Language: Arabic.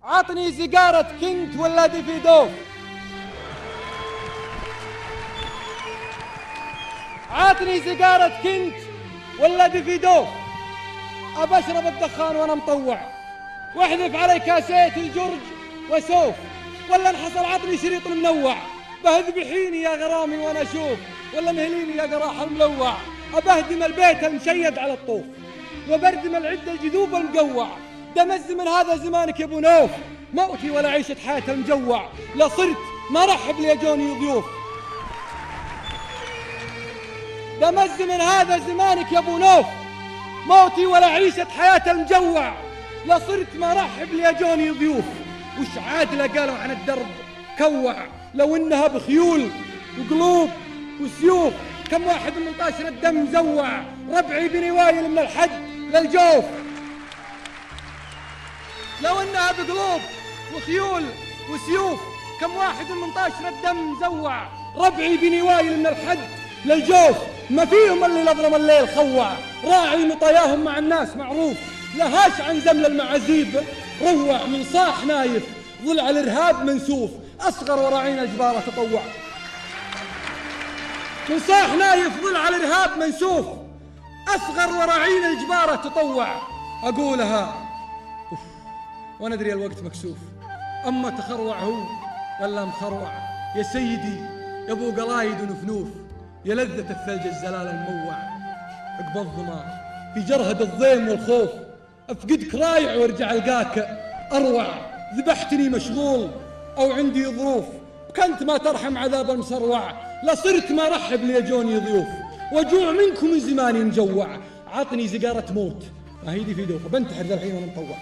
عطني سيجارة كنت ولا ديفيدو. عطني سيجارة كنت ولا ديفيدو. أبشرب الدخان وأنا مطوع، واحذف علي كاسيت الجرج وسوف، ولا انحصل عطني شريط منوع. بهذبحيني يا غرامي وأنا أشوف، ولا مهليني يا قراح الملوع. أبهدم البيت المشيد على الطوف، وبردم العدة الجذوب المقوع. دمز من هذا زمانك يا ابو نوف، موتي ولا عيشة حياة المجوع. لا صرت ما رحب لي جوني ضيوف. دمز من هذا زمانك يا ابو نوف، موتي ولا عيشة حياة المجوع. لا صرت ما رحب لي جوني ضيوف. وش عادلة قالوا عن الدرب كوع، لو انها بخيول وقلوب وسيوف. كم واحد من طاشر الدم زوع، ربعي بنوايل من الحد للجوف. لو انها بقلوب وخيول وسيوف، كم واحد من طاشر الدم زوع، ربعي بنوايل من الحد للجوف. ما فيهم اللي نظلم الليل خوع، راعي مطاياهم مع الناس معروف. لهاش عن زمل المعازيب روع، من صاح نايف ضلع الارهاب منسوف. اصغر وراعينا الجبارة تطوع، من صاح نايف ضلع الارهاب منسوف. اصغر وراعينا الجبارة تطوع. اقولها وانا ادري الوقت مكسوف. اما تخروع هو ولا مخروع، يا سيدي يا ابو قلايد ونفنوف، يا لذة الثلج الزلال الموع. عقب الظما في جرهد الضيم والخوف، افقدك رايع وارجع القاك اروع. ذبحتني مشغول او عندي ظروف، كنت ما ترحم عذاب المصروع. لصرت ما رحب لي جوني ضيوف، وجوع منكم زماني مجوع. عطني سيجارة موت، ما هي دي في دوخة بنتحر ذا الحين وانا مطوع.